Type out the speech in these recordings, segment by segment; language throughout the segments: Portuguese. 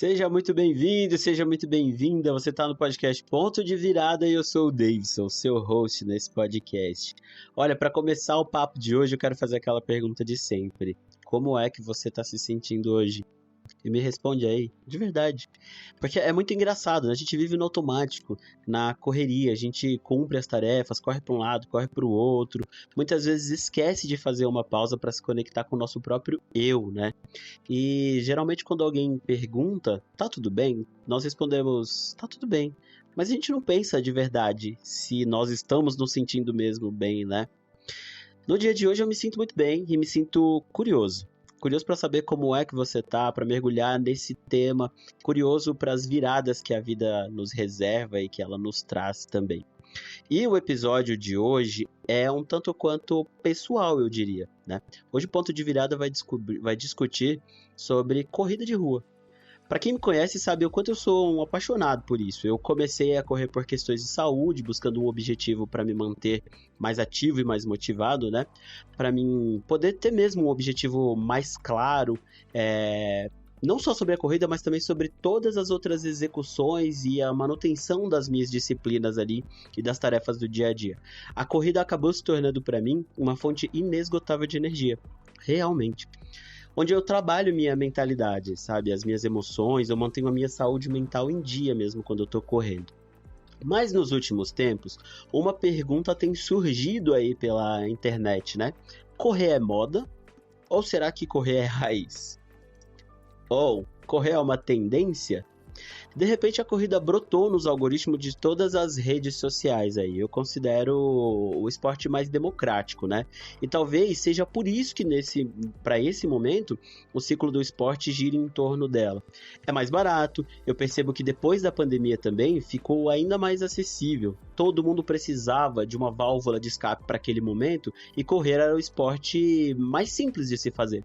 Seja muito bem-vindo, seja muito bem-vinda. Você está no podcast Ponto de Virada e eu sou o Davidson, seu host nesse podcast. Olha, para começar o papo de hoje, eu quero fazer aquela pergunta de sempre. Como é que você está se sentindo hoje? E me responde aí, de verdade. Porque é muito engraçado, né? A gente vive no automático, na correria, a gente cumpre as tarefas, corre para um lado, corre para o outro. Muitas vezes esquece de fazer uma pausa para se conectar com o nosso próprio eu, né? E geralmente quando alguém pergunta, tá tudo bem? Nós respondemos, tá tudo bem. Mas a gente não pensa de verdade se nós estamos nos sentindo mesmo bem, né? No dia de hoje eu me sinto muito bem e me sinto curioso. Curioso para saber como é que você tá, para mergulhar nesse tema, curioso para as viradas que a vida nos reserva e que ela nos traz também. E o episódio de hoje é um tanto quanto pessoal, eu diria, né? Hoje o Ponto de Virada vai discutir sobre corrida de rua. Para quem me conhece sabe o quanto eu sou um apaixonado por isso. Eu comecei a correr por questões de saúde, buscando um objetivo para me manter mais ativo e mais motivado, né? Para mim poder ter mesmo um objetivo mais claro, não só sobre a corrida, mas também sobre todas as outras execuções e a manutenção das minhas disciplinas ali e das tarefas do dia a dia. A corrida acabou se tornando para mim uma fonte inesgotável de energia, realmente. Onde eu trabalho minha mentalidade, sabe? As minhas emoções, eu mantenho a minha saúde mental em dia mesmo quando eu tô correndo. Mas nos últimos tempos, uma pergunta tem surgido aí pela internet, né? Correr é moda? Ou será que correr é raiz? Ou correr é uma tendência? De repente a corrida brotou nos algoritmos de todas as redes sociais aí. Eu considero o esporte mais democrático, né? E talvez seja por isso que para esse momento o ciclo do esporte gira em torno dela. É mais barato, eu percebo que depois da pandemia também ficou ainda mais acessível. Todo mundo precisava de uma válvula de escape para aquele momento e correr era o esporte mais simples de se fazer.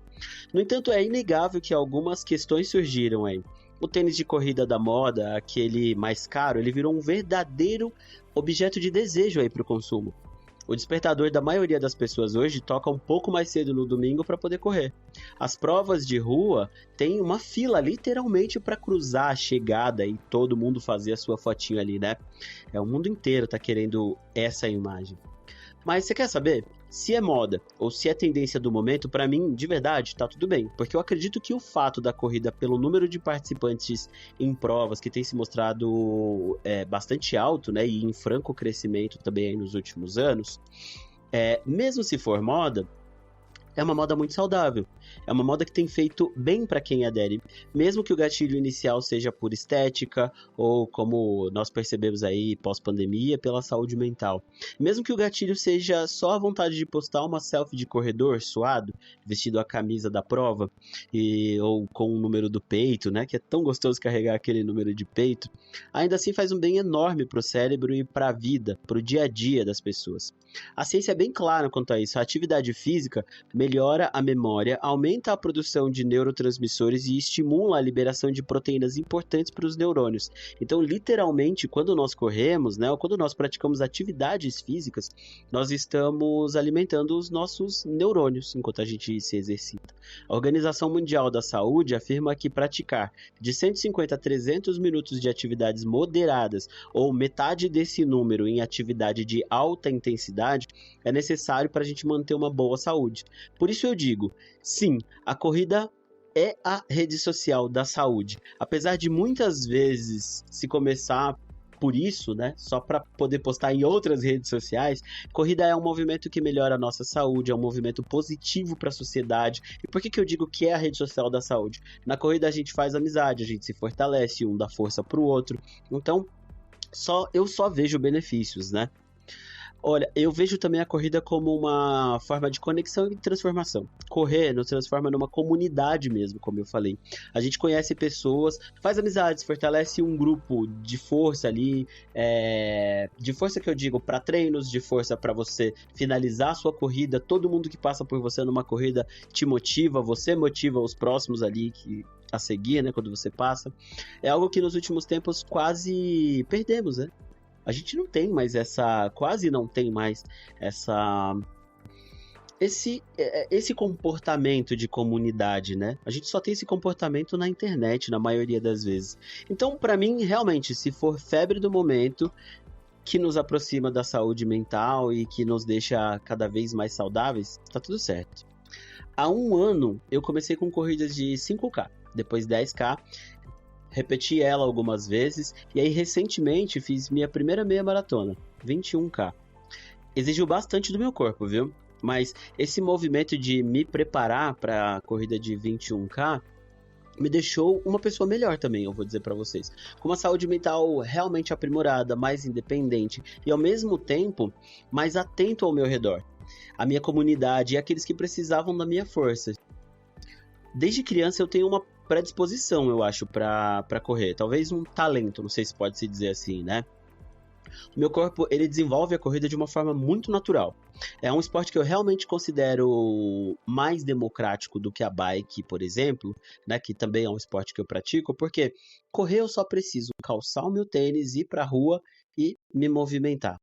No entanto, é inegável que algumas questões surgiram aí. O tênis de corrida da moda, aquele mais caro, ele virou um verdadeiro objeto de desejo aí para o consumo. O despertador da maioria das pessoas hoje toca um pouco mais cedo no domingo para poder correr. As provas de rua têm uma fila literalmente para cruzar a chegada e todo mundo fazer a sua fotinho ali, né? O mundo inteiro tá querendo essa imagem. Mas você quer saber? Se é moda ou se é tendência do momento, para mim, de verdade, tá tudo bem. Porque eu acredito que o fato da corrida, pelo número de participantes em provas, que tem se mostrado bastante alto, né, e em franco crescimento também aí nos últimos anos, mesmo se for moda, é uma moda muito saudável. É uma moda que tem feito bem para quem adere, mesmo que o gatilho inicial seja por estética ou, como nós percebemos aí pós-pandemia, pela saúde mental. Mesmo que o gatilho seja só a vontade de postar uma selfie de corredor suado, vestido a camisa da prova ou com o número do peito, né, que é tão gostoso carregar aquele número de peito, ainda assim faz um bem enorme para o cérebro e para a vida, para o dia a dia das pessoas. A ciência é bem clara quanto a isso. A atividade física melhora a memória, aumenta a produção de neurotransmissores e estimula a liberação de proteínas importantes para os neurônios. Então, literalmente, quando nós corremos, né, ou quando nós praticamos atividades físicas, nós estamos alimentando os nossos neurônios enquanto a gente se exercita. A Organização Mundial da Saúde afirma que praticar de 150 a 300 minutos de atividades moderadas ou metade desse número em atividade de alta intensidade é necessário para a gente manter uma boa saúde. Por isso eu digo, sim, a corrida é a rede social da saúde. Apesar de muitas vezes se começar por isso, né, só para poder postar em outras redes sociais, corrida é um movimento que melhora a nossa saúde, é um movimento positivo para a sociedade. E por que eu digo que é a rede social da saúde? Na corrida a gente faz amizade, a gente se fortalece, um dá força para o outro. Então, eu só vejo benefícios, né? Olha, eu vejo também a corrida como uma forma de conexão e transformação. Correr nos transforma numa comunidade mesmo, como eu falei. A gente conhece pessoas, faz amizades, fortalece um grupo de força ali, de força que eu digo para treinos, de força para você finalizar a sua corrida. Todo mundo que passa por você numa corrida te motiva, você motiva os próximos ali a seguir, né, quando você passa. É algo que nos últimos tempos quase perdemos, né? A gente não tem mais quase não tem mais esse comportamento de comunidade, né? A gente só tem esse comportamento na internet, na maioria das vezes. Então, pra mim, realmente, se for febre do momento, que nos aproxima da saúde mental e que nos deixa cada vez mais saudáveis, tá tudo certo. Há um ano, eu comecei com corridas de 5K, depois 10K, repeti ela algumas vezes, e aí recentemente fiz minha primeira meia maratona, 21K. Exigiu bastante do meu corpo, viu? Mas esse movimento de me preparar para a corrida de 21K me deixou uma pessoa melhor também, eu vou dizer para vocês. Com uma saúde mental realmente aprimorada, mais independente e ao mesmo tempo mais atento ao meu redor. A minha comunidade e aqueles que precisavam da minha força. Desde criança eu tenho uma predisposição, eu acho, para correr. Talvez um talento, não sei se pode se dizer assim, né? O meu corpo, ele desenvolve a corrida de uma forma muito natural. É um esporte que eu realmente considero mais democrático do que a bike, por exemplo, né, que também é um esporte que eu pratico, porque correr eu só preciso calçar o meu tênis, ir para a rua e me movimentar.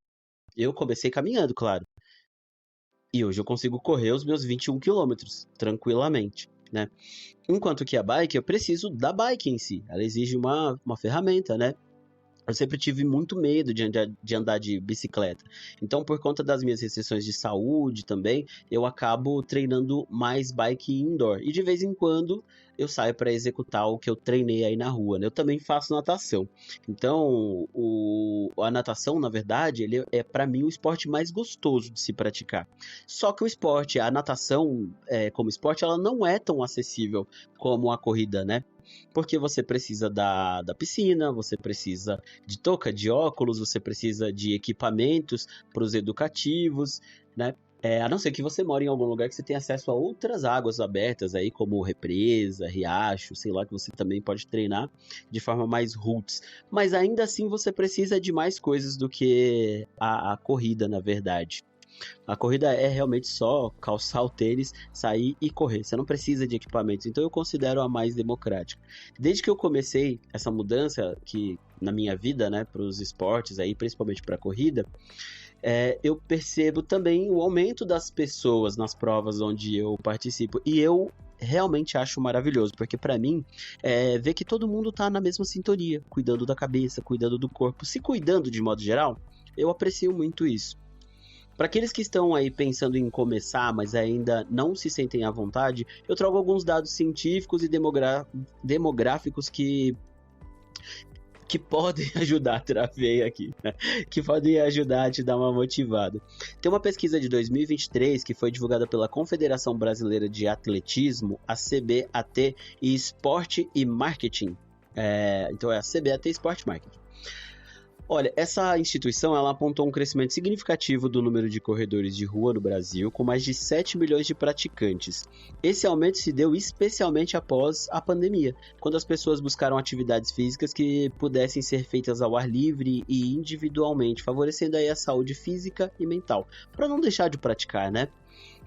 Eu comecei caminhando, claro. E hoje eu consigo correr os meus 21 quilômetros, tranquilamente, né? Enquanto que a bike, eu preciso da bike em si. Ela exige uma ferramenta, né? Eu sempre tive muito medo de andar de bicicleta. Então, por conta das minhas restrições de saúde também, eu acabo treinando mais bike indoor. E de vez em quando eu saio para executar o que eu treinei aí na rua, né? Eu também faço natação. Então, a natação, na verdade, ele é para mim o esporte mais gostoso de se praticar. Só que a natação, como esporte, ela não é tão acessível como a corrida, né? Porque você precisa da piscina, você precisa de touca, de óculos, você precisa de equipamentos para os educativos, né? A não ser que você more em algum lugar que você tenha acesso a outras águas abertas aí, como represa, riacho, sei lá, que você também pode treinar de forma mais roots. Mas ainda assim você precisa de mais coisas do que a corrida, na verdade. A corrida é realmente só calçar o tênis, sair e correr. Você não precisa de equipamentos. Então eu considero a mais democrática. Desde que eu comecei essa mudança que na minha vida, né, para os esportes aí, principalmente para a corrida, eu percebo também o aumento das pessoas nas provas onde eu participo. E eu realmente acho maravilhoso, porque para mim, ver que todo mundo tá na mesma sintonia, cuidando da cabeça, cuidando do corpo, se cuidando de modo geral, eu aprecio muito isso. Para aqueles que estão aí pensando em começar, mas ainda não se sentem à vontade, eu trago alguns dados científicos e demográficos que podem ajudar, travei aqui, né? Que podem ajudar a te dar uma motivada. Tem uma pesquisa de 2023 que foi divulgada pela Confederação Brasileira de Atletismo, a CBAT, e Esporte e Marketing. Então é a CBAT Esporte Marketing. Olha, essa instituição ela apontou um crescimento significativo do número de corredores de rua no Brasil, com mais de 7 milhões de praticantes. Esse aumento se deu especialmente após a pandemia, quando as pessoas buscaram atividades físicas que pudessem ser feitas ao ar livre e individualmente, favorecendo aí a saúde física e mental, para não deixar de praticar, né?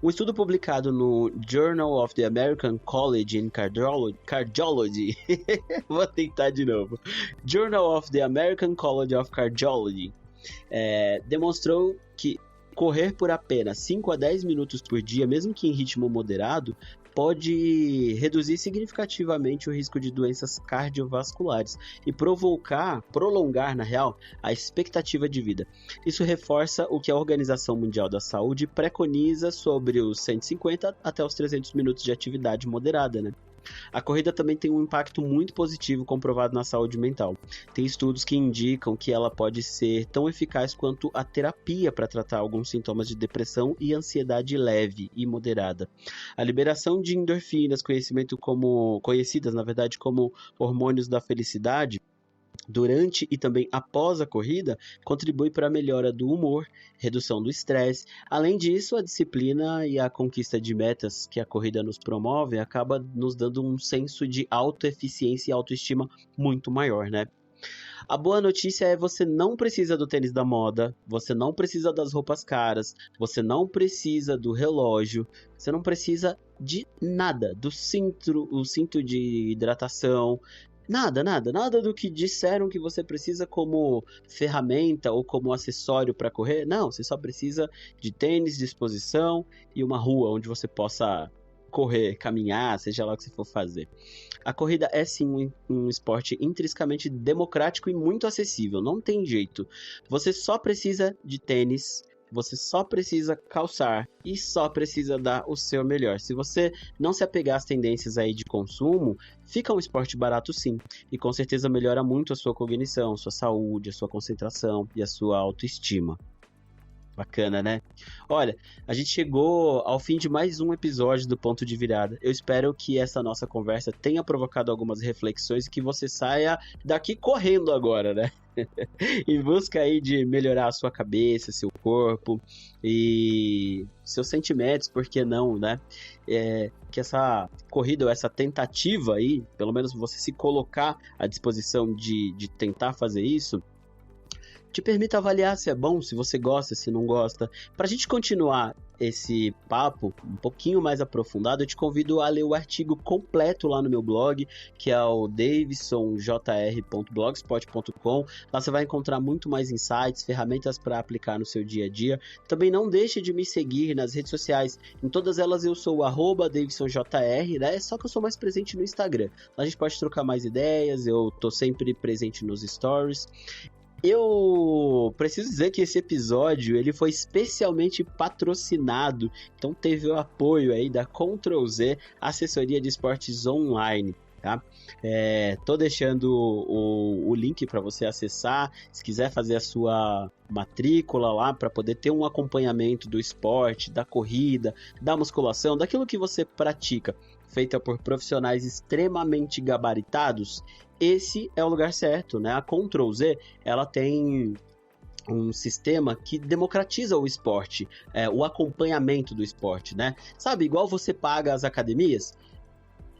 Um estudo publicado no Journal of the American College in Cardiology vou tentar de novo. Journal of the American College of Cardiology demonstrou que correr por apenas 5 a 10 minutos por dia, mesmo que em ritmo moderado, pode reduzir significativamente o risco de doenças cardiovasculares e prolongar, na real, a expectativa de vida. Isso reforça o que a Organização Mundial da Saúde preconiza sobre os 150 até os 300 minutos de atividade moderada, né? A corrida também tem um impacto muito positivo comprovado na saúde mental. Tem estudos que indicam que ela pode ser tão eficaz quanto a terapia para tratar alguns sintomas de depressão e ansiedade leve e moderada. A liberação de endorfinas, conhecidas na verdade como hormônios da felicidade, durante e também após a corrida, contribui para a melhora do humor, redução do estresse. Além disso, a disciplina e a conquista de metas que a corrida nos promove acaba nos dando um senso de autoeficiência e autoestima muito maior, né? A boa notícia é você não precisa do tênis da moda, você não precisa das roupas caras, você não precisa do relógio, você não precisa de nada, o cinto de hidratação, Nada do que disseram que você precisa como ferramenta ou como acessório para correr. Não, você só precisa de tênis, disposição e uma rua onde você possa correr, caminhar, seja lá o que você for fazer. A corrida é sim um esporte intrinsecamente democrático e muito acessível, não tem jeito. Você só precisa de tênis, você só precisa calçar e só precisa dar o seu melhor. Se você não se apegar às tendências aí de consumo, fica um esporte barato sim, e com certeza melhora muito a sua cognição, sua saúde, a sua concentração e a sua autoestima. Bacana, né? Olha, a gente chegou ao fim de mais um episódio do Ponto de Virada. Eu espero que essa nossa conversa tenha provocado algumas reflexões e que você saia daqui correndo agora, né? Em busca aí de melhorar a sua cabeça, seu corpo e seus sentimentos, por que não, né? Que essa corrida ou essa tentativa aí, pelo menos você se colocar à disposição de tentar fazer isso, te permita avaliar se é bom, se você gosta, se não gosta. Para a gente continuar esse papo um pouquinho mais aprofundado, eu te convido a ler o artigo completo lá no meu blog, que é o davisonjr.blogspot.com. Lá você vai encontrar muito mais insights, ferramentas para aplicar no seu dia a dia. Também não deixe de me seguir nas redes sociais. Em todas elas eu sou o @davisonjr, né? Só que eu sou mais presente no Instagram. Lá a gente pode trocar mais ideias, eu tô sempre presente nos stories. Eu preciso dizer que esse episódio ele foi especialmente patrocinado, então teve o apoio aí da Ctrl Z, assessoria de esportes online, tá? Tô deixando o link para você acessar, se quiser fazer a sua matrícula lá para poder ter um acompanhamento do esporte, da corrida, da musculação, daquilo que você pratica, feita por profissionais extremamente gabaritados. Esse é o lugar certo, né? A Ctrl Z, ela tem um sistema que democratiza o esporte, o acompanhamento do esporte, né? Sabe, igual você paga as academias,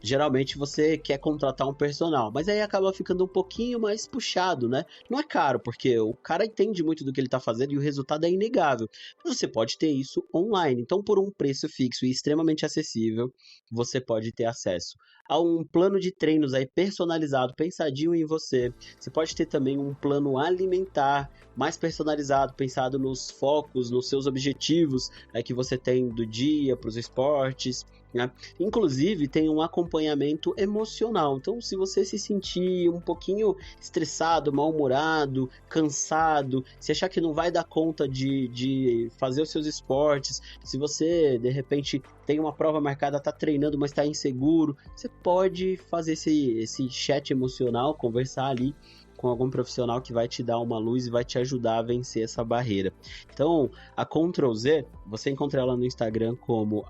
geralmente você quer contratar um personal, mas aí acaba ficando um pouquinho mais puxado, né? Não é caro, porque o cara entende muito do que ele tá fazendo e o resultado é inegável. Mas você pode ter isso online, então por um preço fixo e extremamente acessível, você pode ter acesso a um plano de treinos aí personalizado, pensadinho em você. Você pode ter também um plano alimentar mais personalizado, pensado nos focos, nos seus objetivos que você tem do dia para os esportes, né? Inclusive tem um acompanhamento emocional, então se você se sentir um pouquinho estressado, mal-humorado, cansado, se achar que não vai dar conta de fazer os seus esportes, se você de repente tem uma prova marcada, tá treinando, mas tá inseguro, você pode fazer esse chat emocional, conversar ali com algum profissional que vai te dar uma luz e vai te ajudar a vencer essa barreira. Então, a Ctrl Z, você encontra ela no Instagram como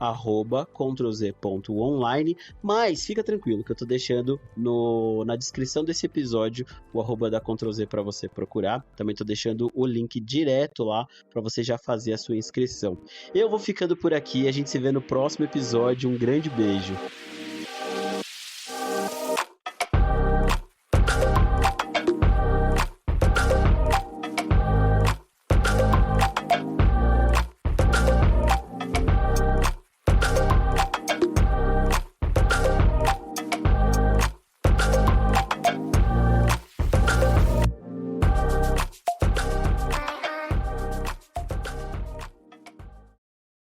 @ctrlz.online, mas fica tranquilo que eu tô deixando na descrição desse episódio o @ da Ctrl Z para você procurar. Também tô deixando o link direto lá para você já fazer a sua inscrição. Eu vou ficando por aqui, a gente se vê no próximo episódio. Um grande beijo.